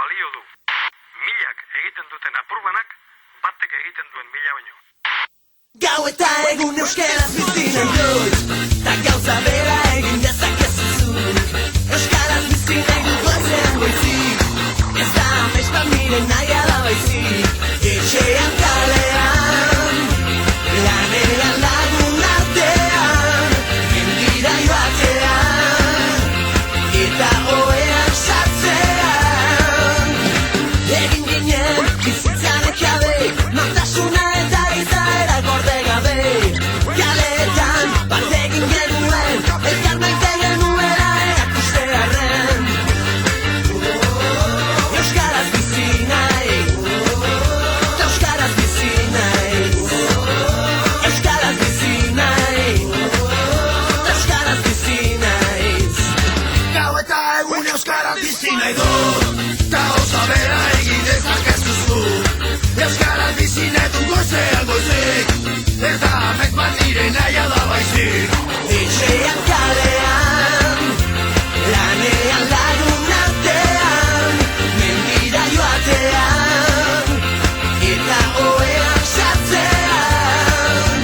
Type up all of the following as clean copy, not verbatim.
balio du. Milak egiten duten apurbanak, batek egiten duen mila baino. Gau eta egun euskaraz bizi nahi dut, ta gauza bera egin dezakezu zu. Euskaraz bizi nahi dut goizean goizik, ez da amets bat nire nahia da baizik. Etxean kalean, lanean lagun artean, mendira joatean, eta ohean sartzean. Egin ginen bizitzaren jabe, nortasuna eta izaera gorde gabe. Kaleetan bat egin genuen, elkar maite genuela erakustearren. Euskaraz bizi nahi, euskaraz bizi nahi, euskaraz bizi nahi, euskaraz bizi nahi. Gau eta egun euskaraz bizi nahi dut, ta oso bera egin dezakezu zu. Euskaraz bizi nahi dut goizean goizik, ez da amets bat nire nahia da baizik. Etxean kalean, lanean lagun artean, mendira joatean, eta ohean sartzean.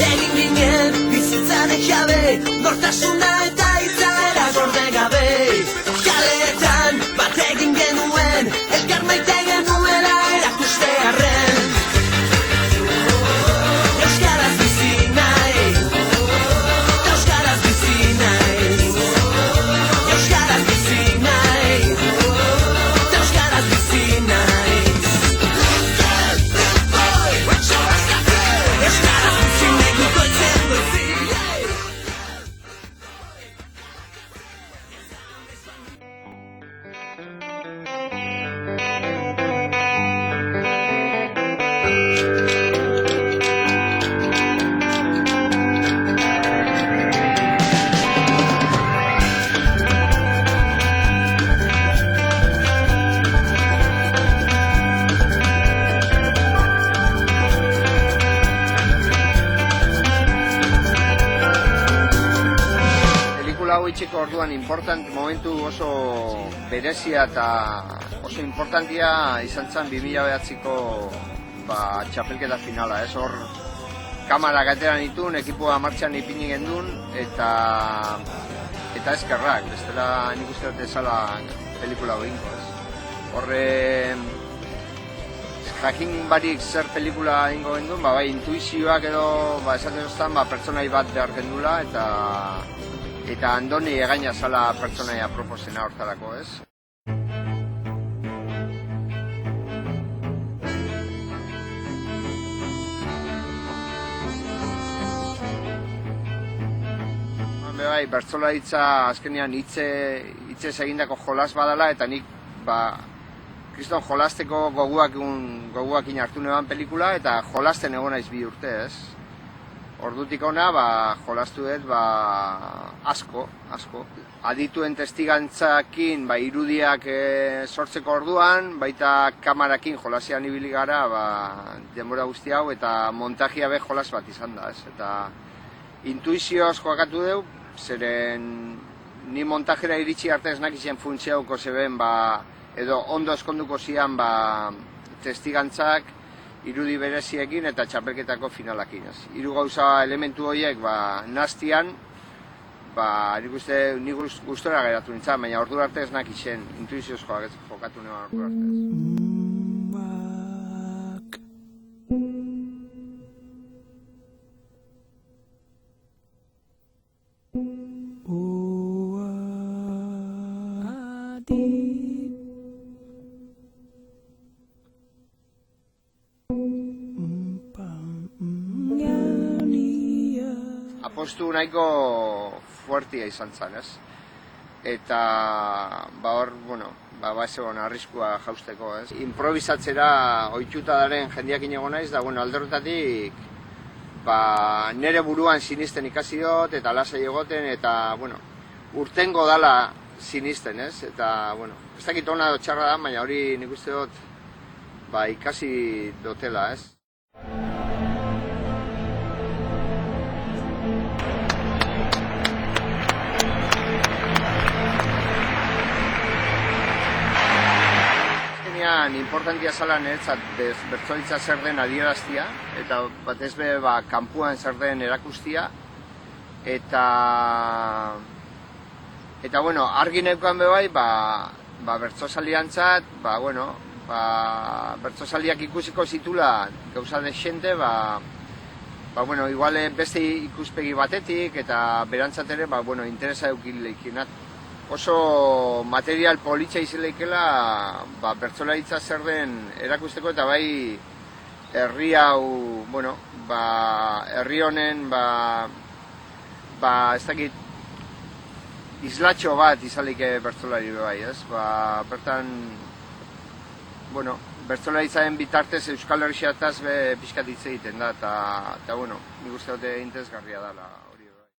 Egin ginen bizitzaren jabe, nortasuna eta izaera gorde gabe. Kaleetan bat egin genuen, elkar maite genuela erakustearren. Euskaraz bizi nahi, euskaraz bizi nahi, euskaraz bizi nahi, euskaraz bizi nahi. Euskaraz bizi nahi dut goizean goizik. Pelikula hau itxeko orduan momentu oso berezia eta oso importantia izan zen 2009ko txapelketa finala, ez? Hor kamarak atera nituen, ekipoa martxan ipini gendun eta eskerrak, bestela nik uste dut ezala pelikula hau ingo, ez? Horre jakin barik zer pelikula ingo gendun, bai intuizioak edo esaten zuztan pertsonai bat behar gendula eta Andoni egaina zala pertsonaia proposena hortarako, ez? Bai, bertsolaritza azkenean hitzez egindako jolas badala eta nik kriston jolasteko goguakin hartu neban pelikula eta jolasten egon naiz 2 urte, ez? Ordutik ona jolastu dut asko. Adituen testigantzakin irudiak sortzeko orduan, baita kamarakin jolasean ibili gara denbora guzti hau eta montajia be jolas bat izan da, ez? Eta intuizioz joakatu deu, zeren ni montajera iritsi arte ez nakizien funtzioako zeben edo ondo eskonduko zian testigantzak irudi bereziekin eta txapelketako finalakin. Hiru gauza elementu horiek nastian, nik uste nik gustora geratu nintzen, baina ordu arte ez nakizien intuizioz jokatu neban ordu arte. Apostu nahiko fuertia izan zen, ez? Eta, hor, ez egon arriskua jausteko, ez? Improvisatzera ohituta daren jendeakin egon naiz, da, alde horretatik, nere buruan sinisten ikasi dut, eta lasai egoten, eta, urtengo dala sinisten, ez? Eta, ez dakit ona edo txarra da, baina hori nik uste dut, ikasi dutela, ez? azkenean importantia zala niretzat bertsolaritza zer den adieraztia, eta batez be kanpuan zer den erakustia, eta bueno, argi neukan bebai, bertsozaliantzat, bertsozaliak ikusiko zitula gauza desente, bueno, igual beste ikuspegi batetik, eta berantzat ere, interesa eukileikinat. Oso material politxa izileikela, bertsolaritza zer den erakusteko, eta bai herri hau, herri honen, ez dakit, islatxo bat izalik bertsolari bai, ez? Bertan, bertsolaritzaren bitartez Euskal Herriataz pixkat hitz egiten da, eta nik uste dute interesgarria dela hori bai.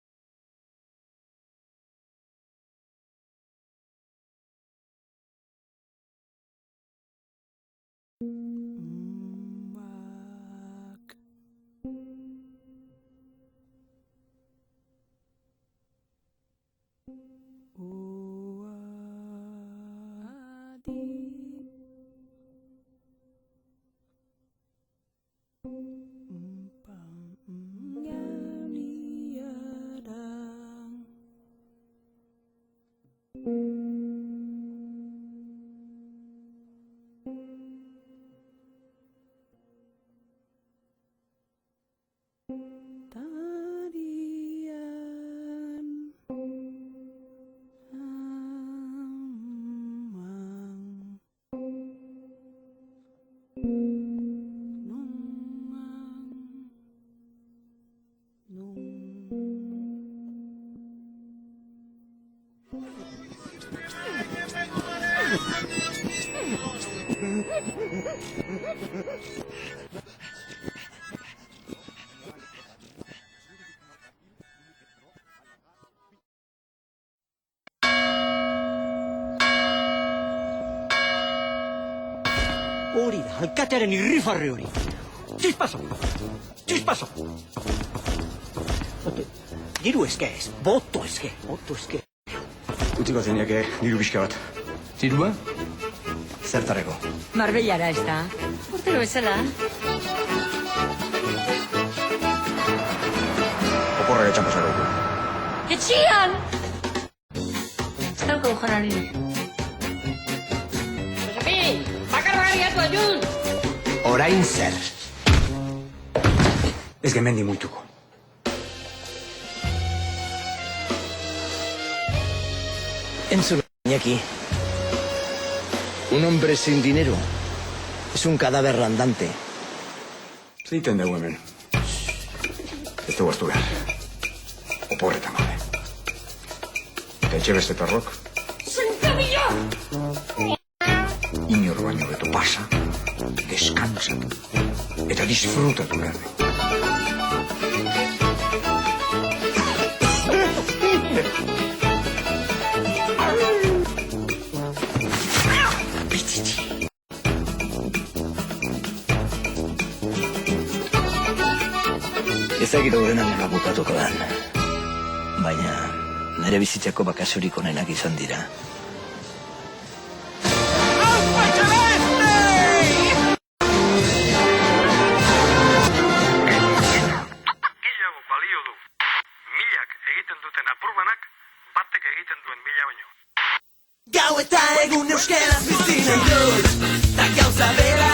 Hori da, alkatearen irrifarre hori. Txispaso! Txispaso! Diru eske ez, boto eske. Utziko zeniake diru pixka bat. Zirua? Zertareko. Marbellara ez da. Urtero bezala. Oporrak etxan pasako. Etxian! Zauko janari. Josepi, bakarragariatu ajun! Orain zer. Ez gemendi muituko. Entzun, Iñaki. Un hombre sin dinero es un cadáver andante. Zeiten dugu hemen. Ez dugu astu behar. Oporretan gaude. Eta etxe beste perrok. Inor baino beto pasa, deskansa, eta disfrutatu behar du. Ezagit horrenan nola bukatuko dan. Baina nire bizitzako bakasurik onenak izan dira. Gehiago balio du. Milak egiten duten apurbanak, batek egiten duen mila baino. Gau eta egun euskeraz bizi nahi dut, ta gauza bera